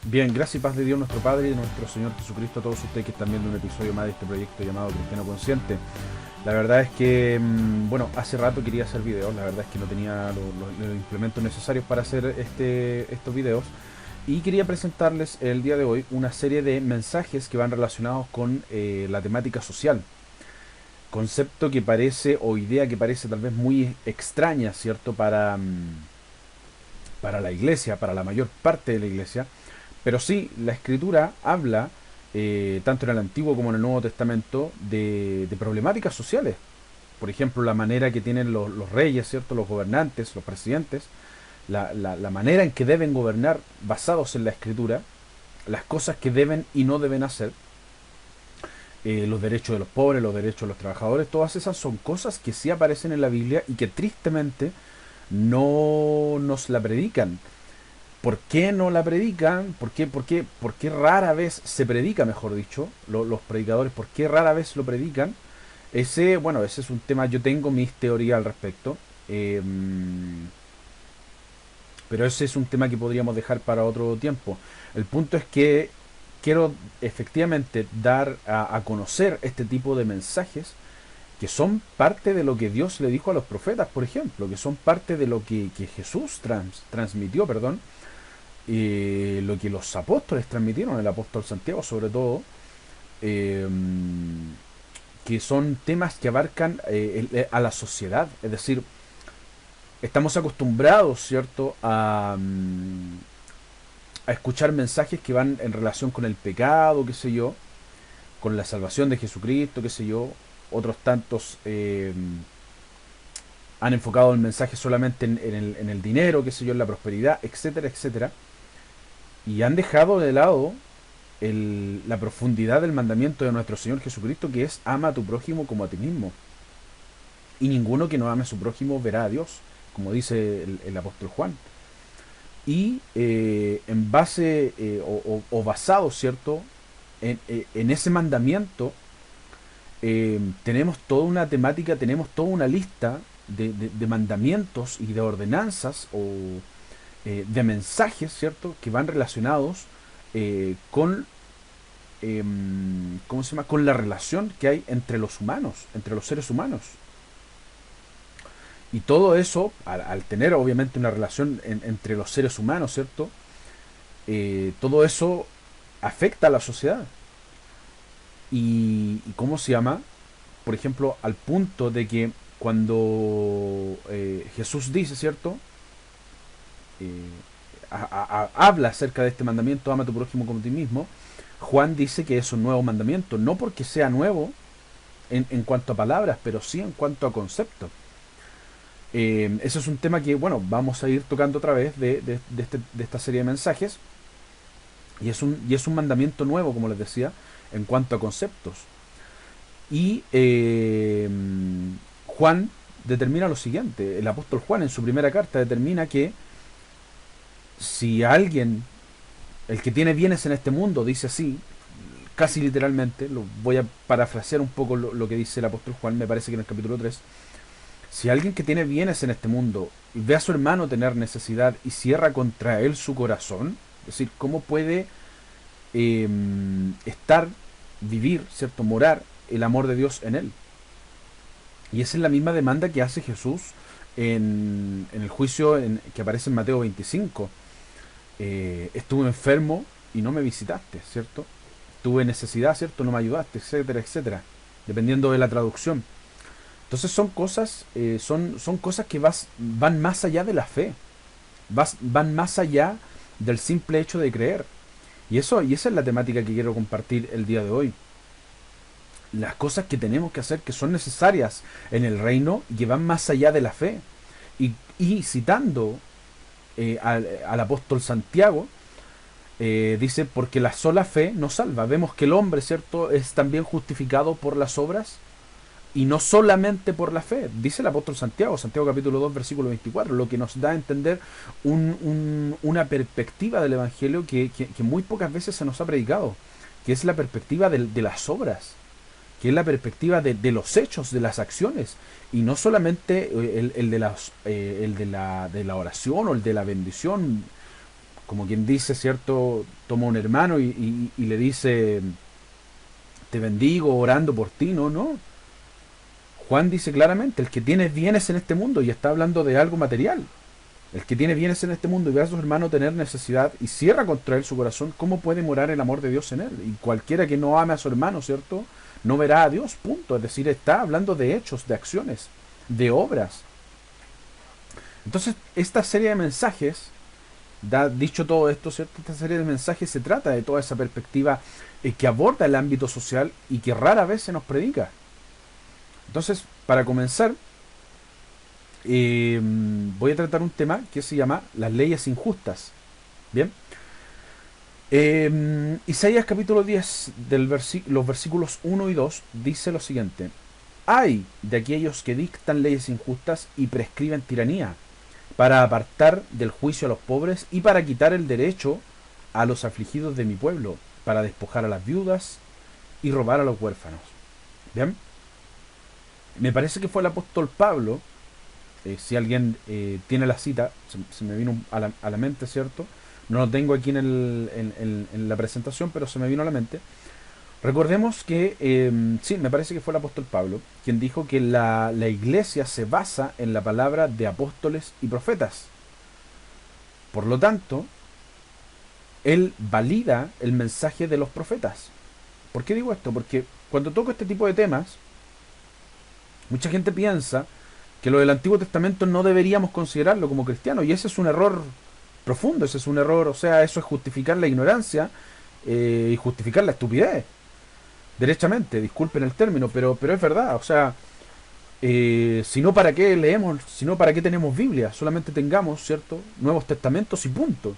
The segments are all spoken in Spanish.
Bien, gracias y paz de Dios nuestro Padre y de nuestro Señor Jesucristo a todos ustedes que están viendo un episodio más de este proyecto llamado Cristiano Consciente. La verdad es que, bueno, hace rato quería hacer videos, la verdad es que no tenía los implementos necesarios para hacer estos videos y quería presentarles el día de hoy una serie de mensajes que van relacionados con la temática social. Concepto que parece, o idea que parece tal vez muy extraña, ¿cierto? Para la iglesia, para la mayor parte de la iglesia. Pero sí, la escritura habla, tanto en el Antiguo como en el Nuevo Testamento, de problemáticas sociales. Por ejemplo, la manera que tienen los reyes, ¿cierto? Los gobernantes, los presidentes, la manera en que deben gobernar basados en la escritura, las cosas que deben y no deben hacer, los derechos de los pobres, los derechos de los trabajadores, todas esas son cosas que sí aparecen en la Biblia y que tristemente no nos la predican. ¿Por qué no la predican? ¿Por qué rara vez se predica, mejor dicho, los predicadores? ¿Por qué rara vez lo predican? Ese es un tema, yo tengo mis teorías al respecto, eh, pero ese es un tema que podríamos dejar para otro tiempo. El punto es que quiero efectivamente dar a conocer este tipo de mensajes que son parte de lo que Dios le dijo a los profetas, por ejemplo, que son parte de lo que Jesús transmitió, perdón, lo que los apóstoles transmitieron, el apóstol Santiago sobre todo, eh, que son temas que abarcan a la sociedad. Es decir, estamos acostumbrados, ¿cierto?, a escuchar mensajes que van en relación con el pecado, qué sé yo, con la salvación de Jesucristo, qué sé yo. Otros tantos han enfocado el mensaje solamente en el dinero, qué sé yo, en la prosperidad, etcétera, etcétera. Y han dejado de lado la profundidad del mandamiento de nuestro Señor Jesucristo, que es ama a tu prójimo como a ti mismo. Y ninguno que no ame a su prójimo verá a Dios, como dice el apóstol Juan. Y en base o basado, ¿cierto?, en ese mandamiento, tenemos toda una temática, tenemos toda una lista de mandamientos y de ordenanzas o de mensajes, ¿cierto?, que van relacionados con ¿cómo se llama? Con la relación que hay entre los humanos, entre los seres humanos. Y todo eso, al tener obviamente una relación entre los seres humanos, ¿cierto? Todo eso afecta a la sociedad. Y ¿cómo se llama? Por ejemplo, al punto de que cuando Jesús dice, ¿cierto? Eh, habla acerca de este mandamiento, ama a tu prójimo como a ti mismo. Juan dice que es un nuevo mandamiento, no porque sea nuevo en cuanto a palabras, pero sí en cuanto a conceptos. Ese es un tema que, bueno, vamos a ir tocando otra vez de esta serie de mensajes. Y es un mandamiento nuevo, como les decía, en cuanto a conceptos. Y Juan determina lo siguiente. El apóstol Juan en su primera carta determina que si alguien, el que tiene bienes en este mundo, dice así, casi literalmente, lo voy a parafrasear un poco lo que dice el apóstol Juan, me parece que en el capítulo 3. Si alguien que tiene bienes en este mundo ve a su hermano tener necesidad y cierra contra él su corazón, es decir, ¿cómo puede eh, estar, vivir, ¿cierto? Morar el amor de Dios en él? Y esa es la misma demanda que hace Jesús en el juicio que aparece en Mateo 25. Estuve enfermo y no me visitaste, ¿cierto? Tuve necesidad, ¿cierto? No me ayudaste, etcétera, etcétera. Dependiendo de la traducción. Entonces son cosas que van más allá de la fe. Van más allá del simple hecho de creer. Y esa es la temática que quiero compartir el día de hoy. Las cosas que tenemos que hacer que son necesarias en el reino y que van más allá de la fe. Y citando al apóstol Santiago, dice, porque la sola fe no salva. Vemos que el hombre, ¿cierto?, es también justificado por las obras y no solamente por la fe. Dice el apóstol Santiago, Santiago capítulo 2 versículo 24, lo que nos da a entender una perspectiva del Evangelio que muy pocas veces se nos ha predicado, que es la perspectiva de las obras, que es la perspectiva de los hechos, de las acciones, y no solamente el de la oración o el de la bendición, como quien dice, ¿cierto? Toma un hermano y le dice, te bendigo orando por ti, no, no. Juan dice claramente, el que tiene bienes en este mundo, y está hablando de algo material, el que tiene bienes en este mundo y ve a su hermano tener necesidad y cierra contra él su corazón, ¿cómo puede morar el amor de Dios en él? Y cualquiera que no ame a su hermano, ¿cierto? No verá a Dios, punto. Es decir, está hablando de hechos, de acciones, de obras. Entonces, esta serie de mensajes, dicho todo esto, ¿cierto? Esta serie de mensajes se trata de toda esa perspectiva que aborda el ámbito social y que rara vez se nos predica. Entonces, para comenzar, voy a tratar un tema que se llama las leyes injustas. Bien, Isaías capítulo 10, los versículos 1 y 2, dice lo siguiente: Ay de aquellos que dictan leyes injustas y prescriben tiranía, para apartar del juicio a los pobres y para quitar el derecho a los afligidos de mi pueblo, para despojar a las viudas y robar a los huérfanos. Bien, me parece que fue el apóstol Pablo. Si alguien tiene la cita, se me vino a la mente, ¿cierto? No lo tengo aquí en la presentación, pero se me vino a la mente. Recordemos que, sí, me parece que fue el apóstol Pablo, quien dijo que la iglesia se basa en la palabra de apóstoles y profetas. Por lo tanto, él valida el mensaje de los profetas. ¿Por qué digo esto? Porque cuando toco este tipo de temas, mucha gente piensa que lo del Antiguo Testamento no deberíamos considerarlo como cristiano, y ese es un error profundo, ese es un error, o sea, eso es justificar la ignorancia y justificar la estupidez, derechamente, disculpen el término, pero es verdad, o sea, si no, ¿para qué leemos? Si no, ¿para qué tenemos Biblia? Solamente tengamos, ¿cierto?, Nuevos Testamentos y punto.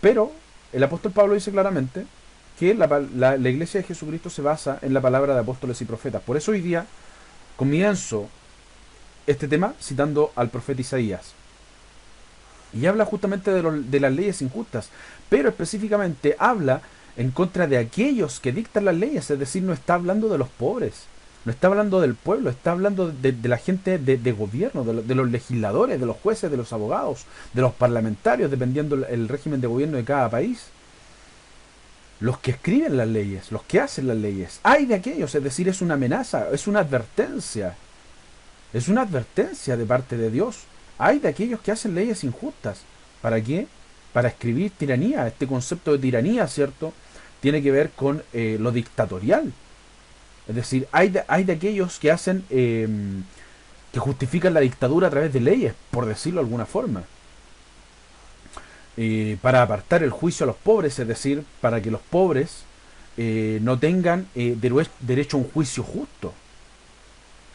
Pero el apóstol Pablo dice claramente que la iglesia de Jesucristo se basa en la palabra de apóstoles y profetas. Por eso hoy día comienzo este tema citando al profeta Isaías. Y habla justamente de las leyes injustas, pero específicamente habla en contra de aquellos que dictan las leyes, es decir, no está hablando de los pobres, no está hablando del pueblo, está hablando de la gente de gobierno, de los legisladores, de los jueces, de los abogados, de los parlamentarios, dependiendo el régimen de gobierno de cada país. Los que escriben las leyes, los que hacen las leyes, hay de aquellos, es decir, es una amenaza, es una advertencia. Es una advertencia de parte de Dios. Hay de aquellos que hacen leyes injustas. ¿Para qué? Para escribir tiranía. Este concepto de tiranía, ¿cierto?, tiene que ver con lo dictatorial. Es decir, hay de aquellos que hacen, que justifican la dictadura a través de leyes, por decirlo de alguna forma. Para apartar el juicio a los pobres, es decir, para que los pobres no tengan derecho a un juicio justo.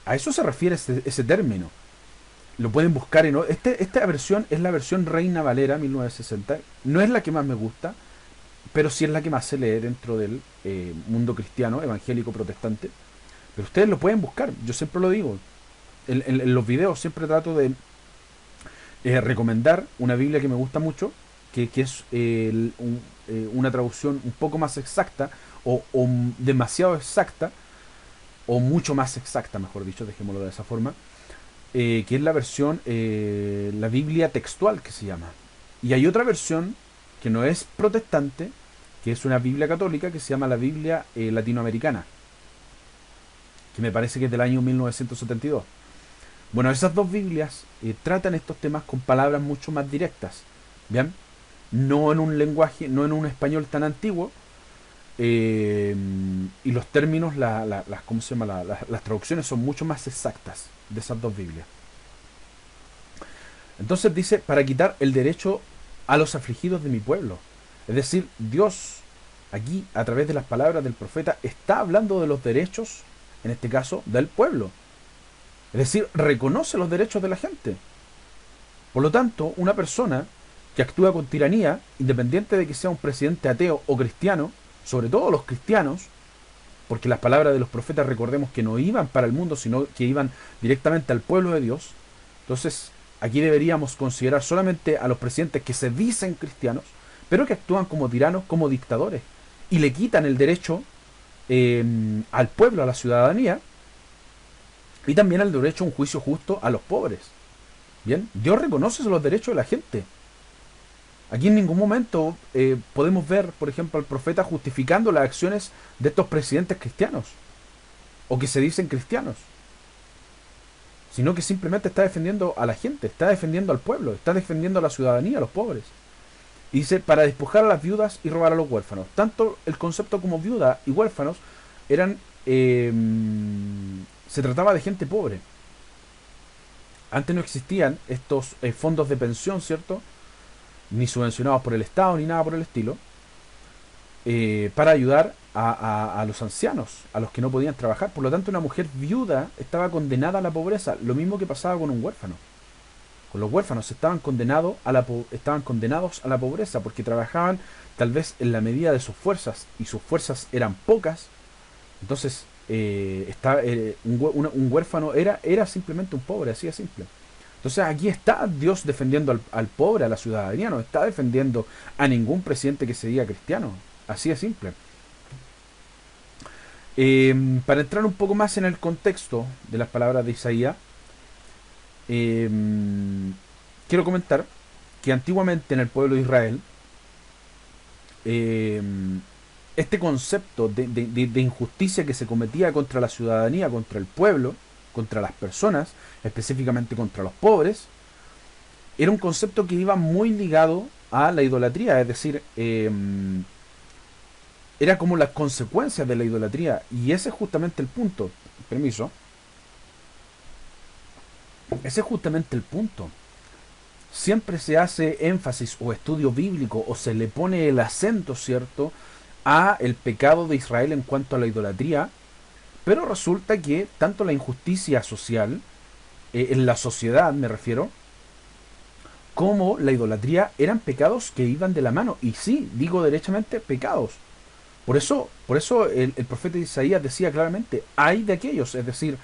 A eso se refiere ese término. Lo pueden buscar en... Esta versión es la versión Reina Valera 1960. No es la que más me gusta, pero sí es la que más se lee dentro del mundo cristiano, evangélico, protestante. Pero ustedes lo pueden buscar, yo siempre lo digo. En los videos siempre trato de recomendar una Biblia que me gusta mucho, que es una traducción un poco más exacta, o demasiado exacta, o mucho más exacta, mejor dicho, dejémoslo de esa forma, que es la versión, la Biblia textual, que se llama. Y hay otra versión que no es protestante, que es una Biblia católica, que se llama la Biblia latinoamericana, que me parece que es del año 1972. Bueno, esas dos Biblias tratan estos temas con palabras mucho más directas, ¿bien? No en un lenguaje, no en un español tan antiguo, y los términos, ¿cómo se llama? Las traducciones son mucho más exactas de esas dos Biblias. Entonces dice, para quitar el derecho a los afligidos de mi pueblo. Es decir, Dios aquí, a través de las palabras del profeta, está hablando de los derechos, en este caso, del pueblo. Es decir, reconoce los derechos de la gente. Por lo tanto, una persona que actúa con tiranía, independiente de que sea un presidente ateo o cristiano, sobre todo los cristianos, porque las palabras de los profetas, recordemos que no iban para el mundo, sino que iban directamente al pueblo de Dios. Entonces, aquí deberíamos considerar solamente a los presidentes que se dicen cristianos, pero que actúan como tiranos, como dictadores, y le quitan el derecho al pueblo, a la ciudadanía, y también el derecho a un juicio justo a los pobres. Bien, Dios reconoce los derechos de la gente. Aquí en ningún momento podemos ver, por ejemplo, al profeta justificando las acciones de estos presidentes cristianos, o que se dicen cristianos, sino que simplemente está defendiendo a la gente, está defendiendo al pueblo, está defendiendo a la ciudadanía, a los pobres. Y dice, para despojar a las viudas y robar a los huérfanos. Tanto el concepto como viuda y huérfanos eran... se trataba de gente pobre. Antes no existían estos fondos de pensión, ¿cierto? Ni subvencionados por el Estado, ni nada por el estilo, para ayudar a los ancianos, a los que no podían trabajar. Por lo tanto, una mujer viuda estaba condenada a la pobreza, lo mismo que pasaba con un huérfano. Con los huérfanos estaban condenados a la pobreza porque trabajaban tal vez en la medida de sus fuerzas y sus fuerzas eran pocas. Entonces un huérfano era simplemente un pobre, así de simple. Entonces aquí está Dios defendiendo al pobre, a la ciudadanía, no está defendiendo a ningún presidente que se diga cristiano, así de simple. Para entrar un poco más en el contexto de las palabras de Isaías, eh, quiero comentar que antiguamente en el pueblo de Israel, eh, este concepto de injusticia que se cometía contra la ciudadanía, contra el pueblo, contra las personas, específicamente contra los pobres, era un concepto que iba muy ligado a la idolatría, es decir, era como las consecuencias de la idolatría, y ese es justamente el punto. Permiso. Ese es justamente el punto. Siempre se hace énfasis o estudio bíblico o se le pone el acento, ¿cierto?, a el pecado de Israel en cuanto a la idolatría, pero resulta que tanto la injusticia social, en la sociedad me refiero, como la idolatría eran pecados que iban de la mano. Y sí, digo derechamente pecados. Por eso el profeta Isaías decía claramente, hay de aquellos, es decir,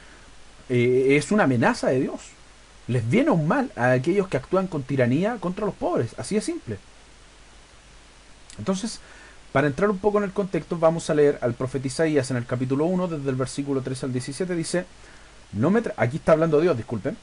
es una amenaza de Dios. Les viene un mal a aquellos que actúan con tiranía contra los pobres, así de simple. Entonces, para entrar un poco en el contexto, vamos a leer al profeta Isaías en el capítulo 1, desde el versículo 3 al 17, dice, aquí está hablando Dios, disculpen,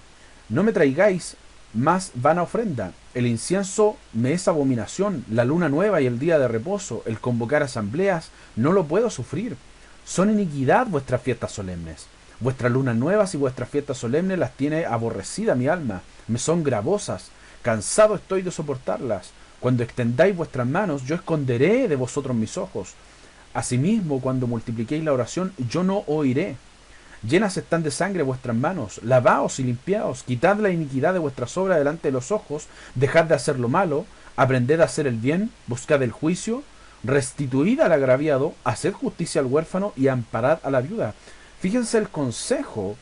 no me traigáis más vana ofrenda, el incienso me es abominación, la luna nueva y el día de reposo, el convocar asambleas, no lo puedo sufrir. Son iniquidad vuestras fiestas solemnes. Vuestras lunas nuevas y vuestras fiestas solemnes las tiene aborrecida mi alma, me son gravosas, cansado estoy de soportarlas. Cuando extendáis vuestras manos, yo esconderé de vosotros mis ojos. Asimismo, cuando multipliquéis la oración, yo no oiré. Llenas están de sangre vuestras manos, lavaos y limpiaos, quitad la iniquidad de vuestras obras delante de los ojos, dejad de hacer lo malo, aprended a hacer el bien, buscad el juicio, restituid al agraviado, haced justicia al huérfano y amparad a la viuda. Fíjense el consejo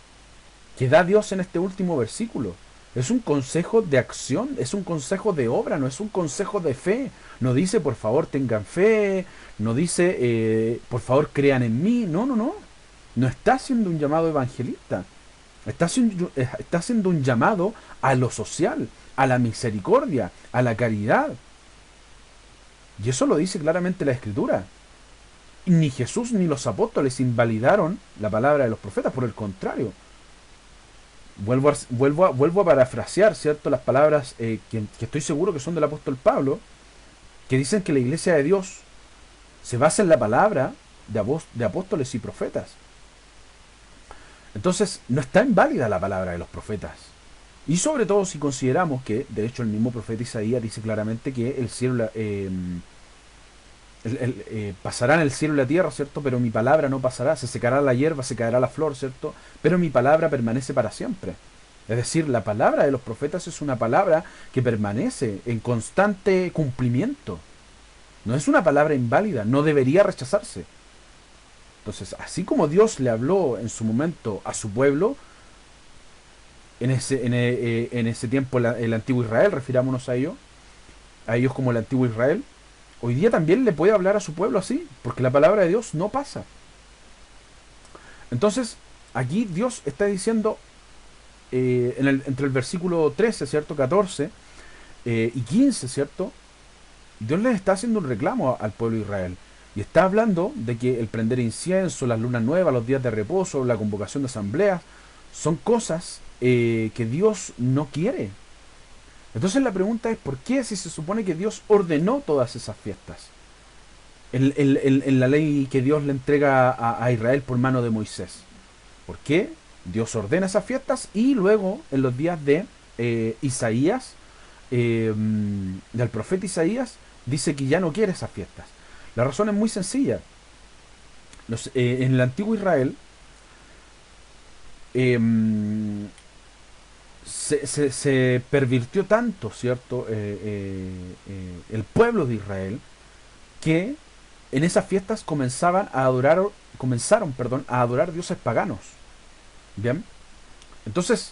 que da Dios en este último versículo. Es un consejo de acción, es un consejo de obra, no es un consejo de fe. No dice, por favor, tengan fe, no dice, por favor, crean en mí. No, no, no. No está haciendo un llamado evangelista. Está haciendo un llamado a lo social, a la misericordia, a la caridad. Y eso lo dice claramente la Escritura. Ni Jesús ni los apóstoles invalidaron la palabra de los profetas, por el contrario. Vuelvo a parafrasear, ¿cierto?, las palabras que estoy seguro que son del apóstol Pablo, que dicen que la iglesia de Dios se basa en la palabra de apóstoles y profetas. Entonces, no está inválida la palabra de los profetas. Y sobre todo si consideramos que, de hecho, el mismo profeta Isaías dice claramente que el cielo pasarán el cielo y la tierra, ¿cierto? Pero mi palabra no pasará, se secará la hierba, se caerá la flor, ¿cierto? Pero mi palabra permanece para siempre. Es decir, la palabra de los profetas es una palabra que permanece en constante cumplimiento. No es una palabra inválida, no debería rechazarse. Entonces, así como Dios le habló en su momento a su pueblo, en ese tiempo el antiguo Israel, refirámonos a ellos como el antiguo Israel, hoy día también le puede hablar a su pueblo así, porque la palabra de Dios no pasa. Entonces, aquí Dios está diciendo, entre el versículo 13, ¿cierto?, 14 y 15, ¿cierto?, Dios les está haciendo un reclamo al pueblo de Israel. Y está hablando de que el prender incienso, las lunas nuevas, los días de reposo, la convocación de asambleas, son cosas que Dios no quiere. Entonces la pregunta es, ¿por qué si se supone que Dios ordenó todas esas fiestas? En la ley que Dios le entrega a Israel por mano de Moisés. ¿Por qué Dios ordena esas fiestas y luego en los días de Isaías, del profeta Isaías, dice que ya no quiere esas fiestas? La razón es muy sencilla. En el antiguo Israel eh, se pervirtió tanto, ¿cierto? El pueblo de Israel, que en esas fiestas comenzaron, perdón, a adorar dioses paganos. Bien. Entonces,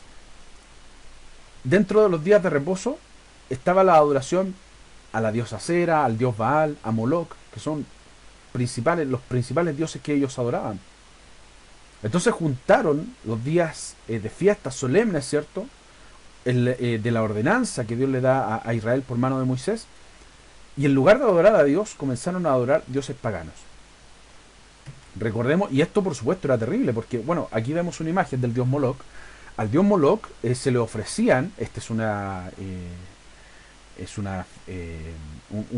dentro de los días de reposo estaba la adoración a la diosa Cera, al dios Baal, a Moloch, que son los principales dioses que ellos adoraban. Entonces juntaron los días de fiestas solemnes, ¿cierto? De la ordenanza que Dios le da a Israel por mano de Moisés, y en lugar de adorar a Dios, comenzaron a adorar dioses paganos. Recordemos, y esto por supuesto era terrible, porque, bueno, aquí vemos una imagen del dios Moloch. Al dios Moloch se le ofrecían, este es un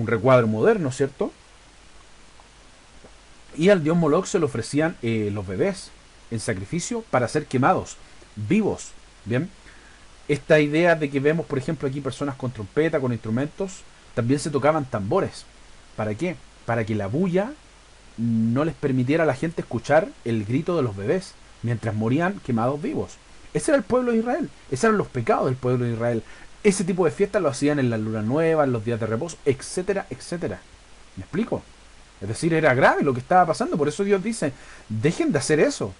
recuadro moderno, ¿cierto? Y al dios Moloch se le ofrecían los bebés en sacrificio para ser quemados, vivos. Bien, esta idea de que vemos, por ejemplo, aquí personas con trompeta, con instrumentos, también se tocaban tambores. ¿Para qué? Para que la bulla no les permitiera a la gente escuchar el grito de los bebés mientras morían quemados vivos. Ese era el pueblo de Israel, esos eran los pecados del pueblo de Israel. Ese tipo de fiestas lo hacían en la luna nueva, en los días de reposo, etcétera, etcétera. ¿Me explico? Es decir, era grave lo que estaba pasando, por eso Dios dice, dejen de hacer eso.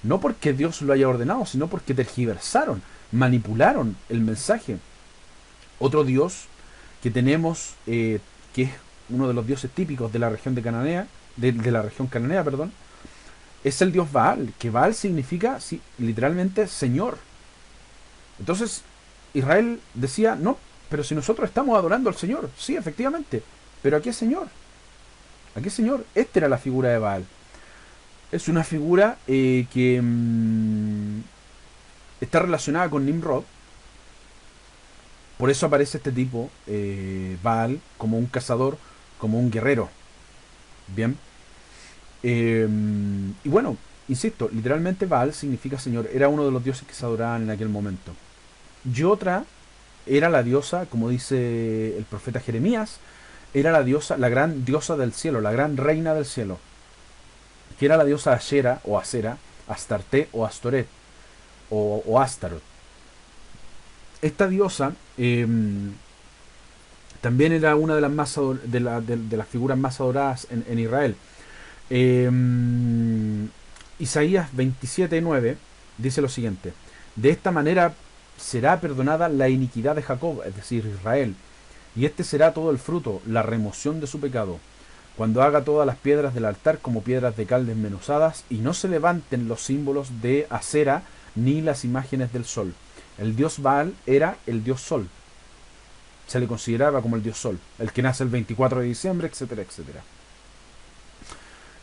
No porque Dios lo haya ordenado, sino porque tergiversaron, manipularon el mensaje. Otro Dios que tenemos, que es uno de los dioses típicos de la región de Cananea, de la región cananea, perdón, es el dios Baal, que Baal significa sí, literalmente Señor. Entonces Israel decía, no, pero si nosotros estamos adorando al Señor, sí, efectivamente, pero ¿a qué Señor? ¿A qué Señor? Esta era la figura de Baal. Es una figura que está relacionada con Nimrod. Por eso aparece este tipo, Baal, como un cazador, como un guerrero. Bien. Y bueno, insisto, literalmente Baal significa Señor. Era uno de los dioses que se adoraban en aquel momento. Y otra era la diosa, como dice el profeta Jeremías, era la diosa, la gran diosa del cielo, la gran reina del cielo, que era la diosa Ashera o Asera, Astarte o Astoret o Astaroth. Esta diosa también era una de las más de las figuras más adoradas en Israel. Eh, Isaías 27:9 dice lo siguiente: de esta manera será perdonada la iniquidad de Jacob, es decir, Israel, y este será todo el fruto, la remoción de su pecado, cuando haga todas las piedras del altar como piedras de cal desmenuzadas, y no se levanten los símbolos de Acera ni las imágenes del sol. El dios Baal era el dios sol, se le consideraba como el dios sol, el que nace el 24 de diciembre, etcétera, etcétera.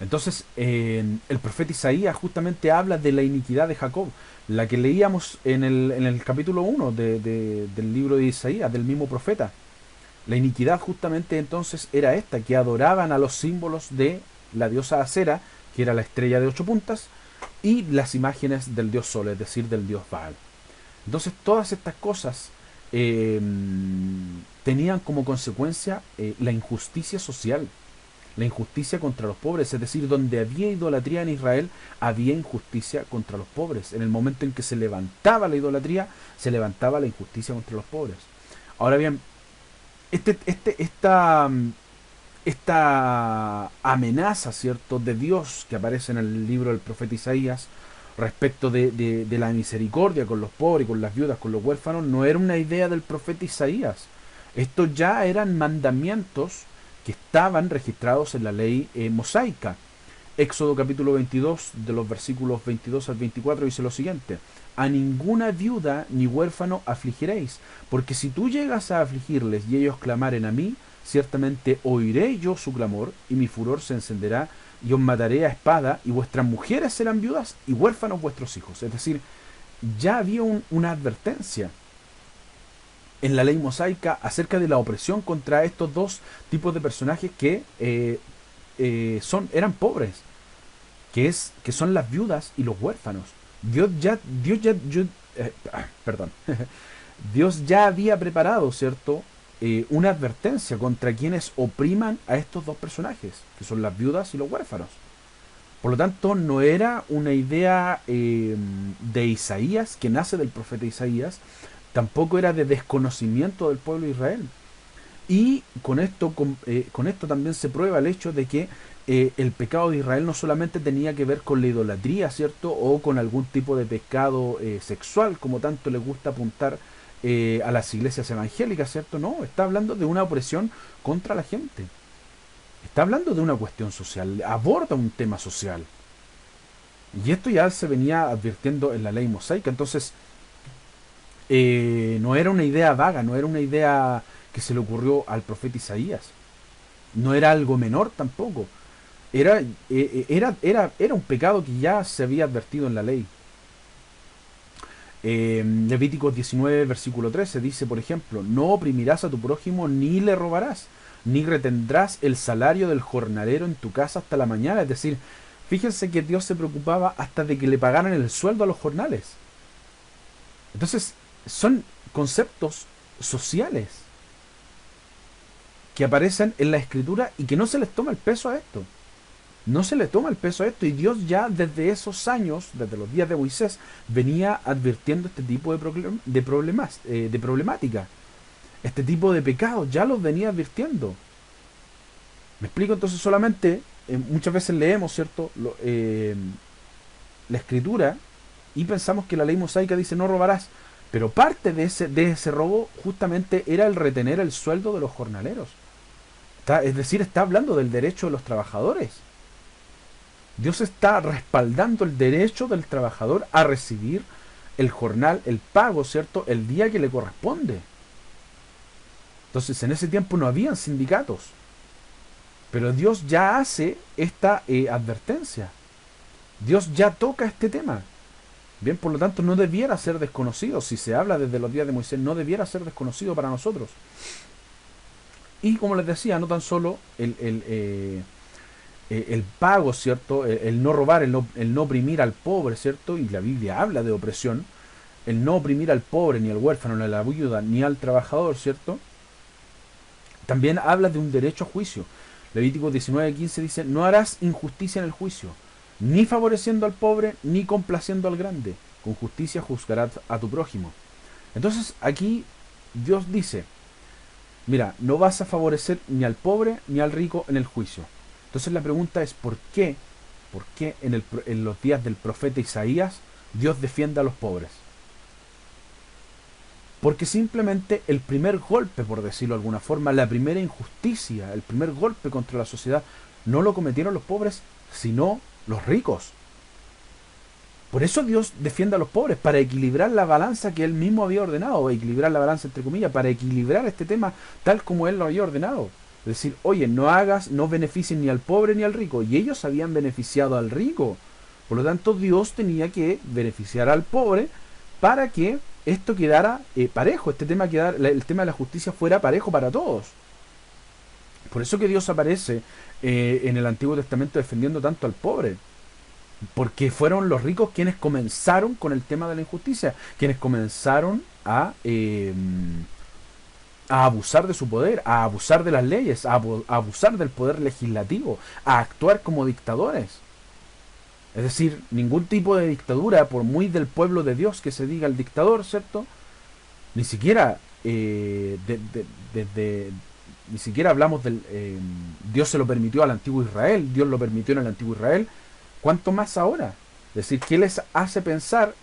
Entonces, el profeta Isaías justamente habla de la iniquidad de Jacob, la que leíamos en el capítulo 1 del libro de Isaías, del mismo profeta. La iniquidad justamente entonces era esta, que adoraban a los símbolos de la diosa Acera, que era la estrella de 8 puntas, y las imágenes del dios Sol, es decir, del dios Baal. Entonces todas estas cosas tenían como consecuencia la injusticia social, la injusticia contra los pobres, es decir, donde había idolatría en Israel, había injusticia contra los pobres. En el momento en que se levantaba la idolatría, se levantaba la injusticia contra los pobres. Ahora bien, esta amenaza, ¿cierto?, de Dios que aparece en el libro del profeta Isaías respecto de la misericordia con los pobres, con las viudas, con los huérfanos, no era una idea del profeta Isaías. Estos ya eran mandamientos que estaban registrados en la ley mosaica. Éxodo capítulo 22, de los versículos 22 al 24, dice lo siguiente: a ninguna viuda ni huérfano afligiréis, porque si tú llegas a afligirles y ellos clamaren a mí, ciertamente oiré yo su clamor, y mi furor se encenderá, y os mataré a espada, y vuestras mujeres serán viudas, y huérfanos vuestros hijos. Es decir, ya había una advertencia. en la ley mosaica acerca de la opresión contra estos dos tipos de personajes que eran pobres, que son las viudas y los huérfanos. Dios ya, perdón, Dios ya había preparado, ¿cierto? Una advertencia contra quienes opriman a estos dos personajes, que son las viudas y los huérfanos. Por lo tanto, no era una idea de Isaías, que nace del profeta Isaías, tampoco era de desconocimiento del pueblo de Israel. Y con esto también se prueba el hecho de que el pecado de Israel no solamente tenía que ver con la idolatría, ¿cierto? O con algún tipo de pecado sexual, como tanto le gusta apuntar a las iglesias evangélicas, ¿cierto? No, está hablando de una opresión contra la gente. Está hablando de una cuestión social, aborda un tema social. Y esto ya se venía advirtiendo en la ley mosaica. Entonces, no era una idea vaga, no era una idea que se le ocurrió al profeta Isaías. No era algo menor tampoco. Era un pecado que ya se había advertido en la ley. Levíticos 19, versículo 13 dice, por ejemplo, no oprimirás a tu prójimo ni le robarás, ni retendrás el salario del jornalero en tu casa hasta la mañana. Es decir, fíjense que Dios se preocupaba hasta de que le pagaran el sueldo a los jornales. Entonces, son conceptos sociales que aparecen en la escritura y que no se les toma el peso a esto. No se le toma el peso a esto, y Dios ya desde esos años, desde los días de Moisés, venía advirtiendo este tipo de problemática. Este tipo de pecados ya los venía advirtiendo. Me explico. Entonces solamente, muchas veces leemos, ¿cierto? La escritura y pensamos que la ley mosaica dice no robarás, pero parte de ese robo justamente era el retener el sueldo de los jornaleros. Es decir, está hablando del derecho de los trabajadores. Dios está respaldando el derecho del trabajador a recibir el jornal, el pago, ¿cierto? El día que le corresponde. Entonces, en ese tiempo no habían sindicatos. Pero Dios ya hace esta advertencia. Dios ya toca este tema. Bien, por lo tanto, no debiera ser desconocido. Si se habla desde los días de Moisés, no debiera ser desconocido para nosotros. Y como les decía, no tan solo el pago, ¿cierto? El no robar, el no oprimir al pobre, ¿cierto? Y la Biblia habla de opresión. El no oprimir al pobre, ni al huérfano, ni a la viuda, ni al trabajador, ¿cierto? También habla de un derecho a juicio. Levítico 19:15 dice, no harás injusticia en el juicio, ni favoreciendo al pobre, ni complaciendo al grande. Con justicia juzgarás a tu prójimo. Entonces aquí Dios dice, mira, no vas a favorecer ni al pobre ni al rico en el juicio. Entonces la pregunta es, ¿por qué? ¿Por qué en los días del profeta Isaías Dios defiende a los pobres? Porque simplemente el primer golpe, por decirlo de alguna forma, la primera injusticia, el primer golpe contra la sociedad, no lo cometieron los pobres, sino los ricos. Por eso Dios defiende a los pobres, para equilibrar la balanza que Él mismo había ordenado, o equilibrar la balanza entre comillas, para equilibrar este tema tal como Él lo había ordenado. Es decir, oye, no beneficies ni al pobre ni al rico, y ellos habían beneficiado al rico. Por lo tanto, Dios tenía que beneficiar al pobre para que esto quedara parejo, el tema de la justicia fuera parejo para todos. Por eso que Dios aparece en el Antiguo Testamento defendiendo tanto al pobre. Porque fueron los ricos quienes comenzaron con el tema de la injusticia, quienes comenzaron a abusar de su poder, a abusar de las leyes, a abusar del poder legislativo, a actuar como dictadores. Es decir, ningún tipo de dictadura, por muy del pueblo de Dios que se diga el dictador, ¿cierto? Ni siquiera ni siquiera hablamos del Dios se lo permitió al antiguo Israel, Dios lo permitió en el antiguo Israel, ¿cuánto más ahora? Es decir, ¿qué les hace pensar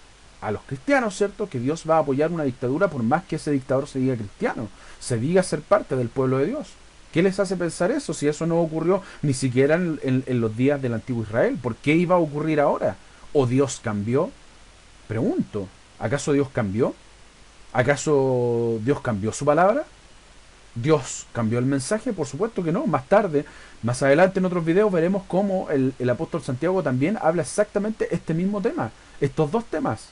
a los cristianos, ¿cierto?, que Dios va a apoyar una dictadura por más que ese dictador se diga cristiano, se diga ser parte del pueblo de Dios? ¿Qué les hace pensar eso si eso no ocurrió ni siquiera en los días del antiguo Israel? ¿Por qué iba a ocurrir ahora? ¿O Dios cambió? Pregunto, ¿acaso Dios cambió? ¿Acaso Dios cambió su palabra? ¿Dios cambió el mensaje? Por supuesto que no. Más tarde, más adelante en otros videos veremos cómo el apóstol Santiago también habla exactamente este mismo tema. Estos dos temas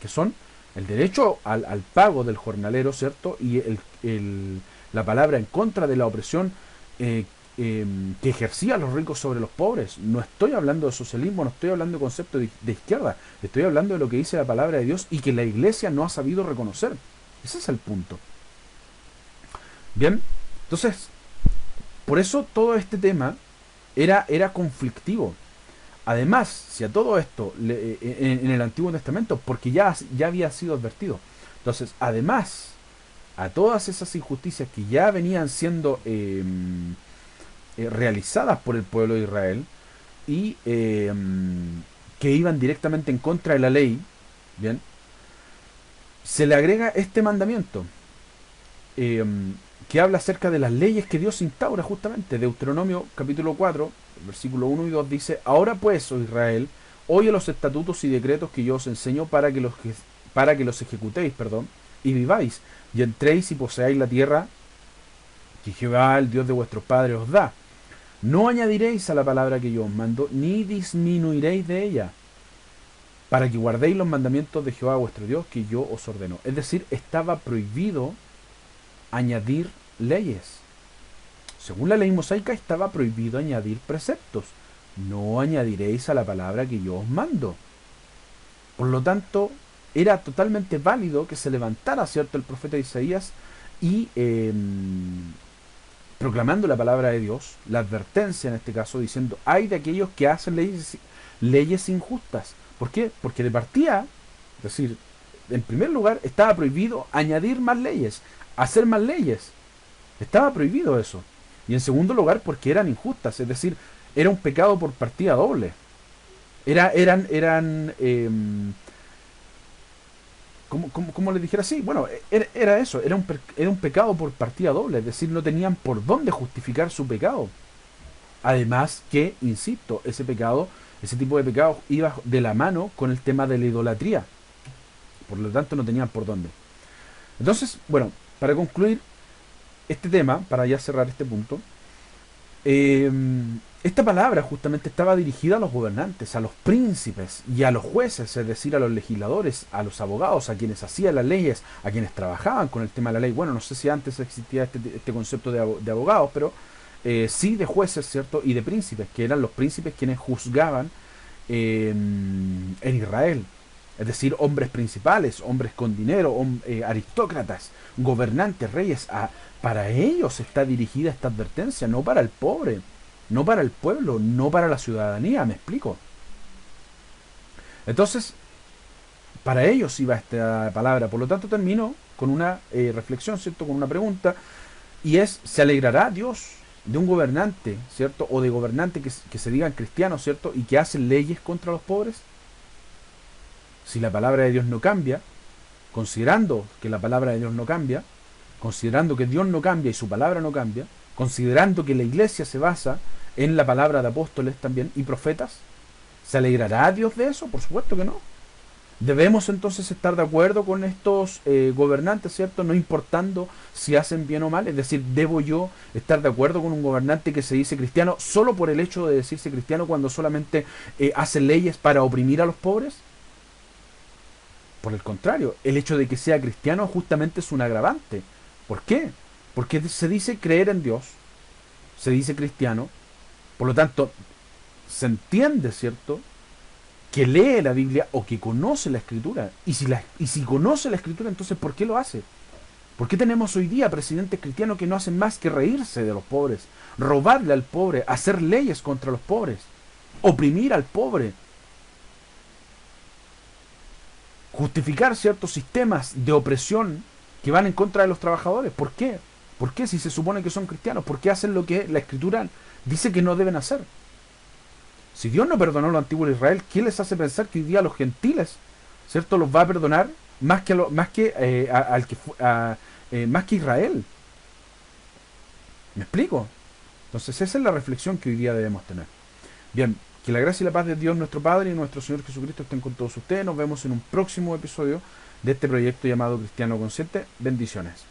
que son El derecho al pago del jornalero, ¿cierto? Y la palabra en contra de la opresión eh, que ejercían los ricos sobre los pobres. No estoy hablando de socialismo, no estoy hablando de concepto de izquierda, estoy hablando de lo que dice la palabra de Dios y que la iglesia no ha sabido reconocer. Ese es el punto. Bien, entonces, por eso todo este tema era conflictivo. Además, si a todo esto, en el Antiguo Testamento, porque ya había sido advertido, entonces, además, a todas esas injusticias que ya venían siendo realizadas por el pueblo de Israel y que iban directamente en contra de la ley, bien, se le agrega este mandamiento eh, que habla acerca de las leyes que Dios instaura justamente. Deuteronomio capítulo 4, versículo 1 y 2 dice: ahora pues, oh Israel, oye los estatutos y decretos que yo os enseño para que los ejecutéis, perdón, y viváis, y entréis y poseáis la tierra que Jehová, el Dios de vuestros padres, os da. No añadiréis a la palabra que yo os mando, ni disminuiréis de ella, para que guardéis los mandamientos de Jehová vuestro Dios que yo os ordeno. Es decir, estaba prohibido añadir leyes. Según la ley mosaica estaba prohibido añadir preceptos. No añadiréis a la palabra que yo os mando. Por lo tanto, era totalmente válido que se levantara, ¿cierto?, el profeta Isaías y proclamando la palabra de Dios, la advertencia en este caso, diciendo: hay de aquellos que hacen leyes injustas. ¿Por qué? Porque de partida, es decir, en primer lugar, estaba prohibido añadir más leyes, hacer más leyes. Estaba prohibido eso. Y en segundo lugar, porque eran injustas, es decir, era un pecado por partida doble. Eran ¿cómo le dijera así? Bueno, era eso, era un pecado por partida doble, es decir, no tenían por dónde justificar su pecado. Además que, insisto, ese tipo de pecados iba de la mano con el tema de la idolatría. Por lo tanto, no tenían por dónde. Entonces, bueno, para concluir este tema, para ya cerrar este punto, esta palabra justamente estaba dirigida a los gobernantes, a los príncipes y a los jueces, es decir, a los legisladores, a los abogados, a quienes hacían las leyes, a quienes trabajaban con el tema de la ley. Bueno, no sé si antes existía este concepto de abogados, pero sí de jueces, ¿cierto? Y de príncipes, que eran los príncipes quienes juzgaban en Israel. Es decir, hombres principales, hombres con dinero, aristócratas, gobernantes, reyes. Para ellos está dirigida esta advertencia, no para el pobre, no para el pueblo, no para la ciudadanía, ¿me explico? Entonces, para ellos iba esta palabra. Por lo tanto, termino con una reflexión, ¿cierto? Con una pregunta, y es: ¿se alegrará Dios de un gobernante, ¿cierto? O de gobernantes que se digan cristianos, ¿cierto? Y que hacen leyes contra los pobres. Si la palabra de Dios no cambia, considerando que la palabra de Dios no cambia, considerando que Dios no cambia y su palabra no cambia, considerando que la iglesia se basa en la palabra de apóstoles también y profetas, ¿se alegrará Dios de eso? Por supuesto que no. Debemos entonces estar de acuerdo con estos gobernantes, ¿cierto? No importando si hacen bien o mal. Es decir, ¿debo yo estar de acuerdo con un gobernante que se dice cristiano solo por el hecho de decirse cristiano cuando solamente hace leyes para oprimir a los pobres? Por el contrario, el hecho de que sea cristiano justamente es un agravante. ¿Por qué? Porque se dice creer en Dios, se dice cristiano, por lo tanto, se entiende, ¿cierto?, que lee la Biblia o que conoce la Escritura. Y si conoce la Escritura, entonces, ¿por qué lo hace? ¿Por qué tenemos hoy día presidentes cristianos que no hacen más que reírse de los pobres, robarle al pobre, hacer leyes contra los pobres, oprimir al pobre, justificar ciertos sistemas de opresión que van en contra de los trabajadores? ¿Por qué? ¿Por qué si se supone que son cristianos? ¿Por qué hacen lo que la Escritura dice que no deben hacer? Si Dios no perdonó a los antiguos de Israel, ¿qué les hace pensar que hoy día a los gentiles, ¿cierto?, los va a perdonar más que más que Israel? ¿Me explico? Entonces esa es la reflexión que hoy día debemos tener. Bien, que la gracia y la paz de Dios nuestro Padre y nuestro Señor Jesucristo estén con todos ustedes. Nos vemos en un próximo episodio de este proyecto llamado Cristiano Consciente. Bendiciones.